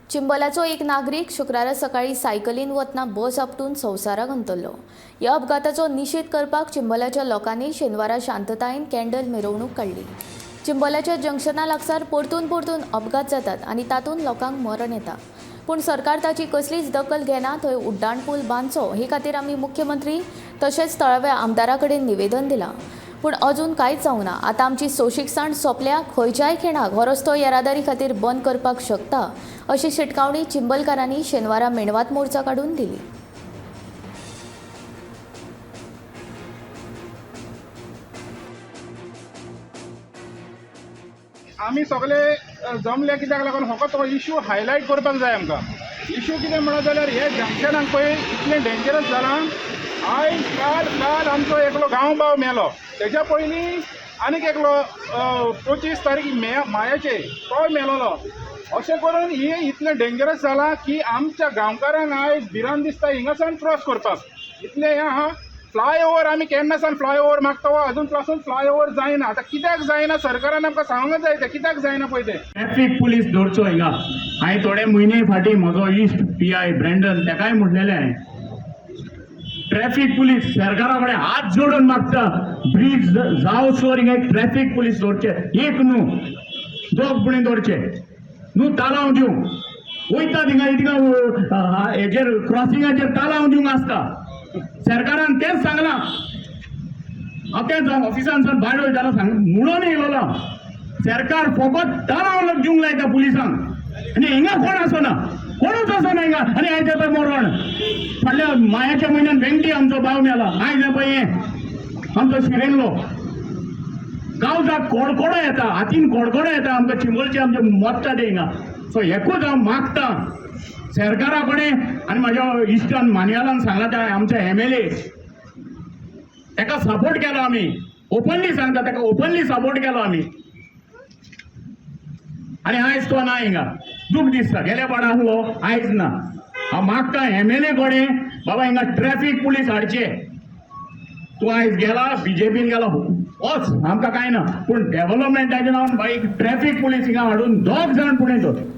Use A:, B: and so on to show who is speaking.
A: चिंबलाचो एक नागरीक शुक्रारा सकाळी सायकलीन वतना बस आपटून संवसाराक अंतरलो। ह्या अपघाताचो निशेध करपाक चिंबलाच्या लोकांनी शेनवारा शांततायेन कॅन्डल मिरवणूक काढली। चिंबलाच्या जंक्शना लागसार परतून अपघात जातात आनी तातूंत लोकांक मरण येता, पूण सरकार ताची कसलीच दखल घेना। थंय उड्डाण पूल बांदचो हे खातीर आमी मुख्यमंत्री तशेंच थळाव्या आमदारा कडेन निवेदन दिलां, पूण अजून कांयच जावना। आतां आमची सोशीकसाण सोंपल्या, खंयच्याय खिणाक हो रस्तो येरादारी खातीर बंद करपाक शकता अशी शिटकावणी चिंबलकारांनी शेनवारा मेणवात मोर्चा काडून दिली।
B: आमी सगळे जमले कित्याक लागून फकत हो इश्यू हायलायट करपाक जाय। आमकां इश्यू कितें म्हणत जाल्यार हे जंक्शनाक पळय इतलें डेंजरस जालां। आयज काल आमचो एकलो गांव भाव मेलो, तेच्या पयलीं आनीक एकलो 25 तारीख मायाचे तो मेलोलो। अशें करून ही इतलें डेंजरस जालां की आमच्या गांवकारांक आयज भिरांत दिसता हिंगासान क्रॉस करपाक। इतलें हें आहा। फ्लायओवर आमी केन्नासान फ्लायओवर मागता अजून पासून फ्लायओवर जायना। आतां कित्याक जायना सरकारान आमकां सांगूंक जाय तें कित्याक जायना पळय तें।
C: ट्रॅफिक पुलीस दवरचो हिंगा। हांवें थोडे म्हयने फाटीं म्हजो इश्ट PI ब्रँडन तेकाय म्हटलेलें हांवें, ट्रॅफिक पुलीस सरकारा कडेन हात जोडून मागता, ब्रिज जावसोर हिंगा एक ट्रॅफिक पुलीस दवरचे, एक न्हू दोग पुणे दवरचे न्हू, तालांव दिवंक वयता थिंगा हेजेर क्रॉसिंगाचेर तालांव दिवंक आसता। सरकारान तेंच सांगलां। हांव तेंच ऑफिसान भायर वयताना म्हणून येयलोलो सरकार फकत तालांव दिवंक लायता पुलिसांक आनी हिंगा कोण आसना, कोणूच आसना हिंगा। आनी आयज पळय मरण फाटल्या मायाच्या म्हयन्यान वेंकटी आमचो भाव मेला। आयज पळय हें आमचो शिरेनलो गांवजाक कडकडो येता, हातीन कडकडो येता आमकां चिंबलचे आमचे मोडटा ते हिंगा। सो हेकूच हांव मागता सरकारा कडेन आनी म्हाज्या इश्टान मानयालान सांगला ते आमच्या MLA ताका सपोर्ट केलो आमी, ओपनली सांगता ताका ओपनली सपोर्ट केलो आमी। आनी आयज तो ना हिंगा, दूख दिसता। गेल्या पावट आसलो आयज ना। हांव मागता MLA कडेन बाबा हिंगा ट्रॅफिक पुलीस हाडचे। तूं आयज गेला BJPन गेला वच आमकां कांय ना, पूण डेव्हलपमेंटाच्या नांवान बाई ट्रॅफिक पुलीस हिंगा हाडून दोग जाण पुणे दवर।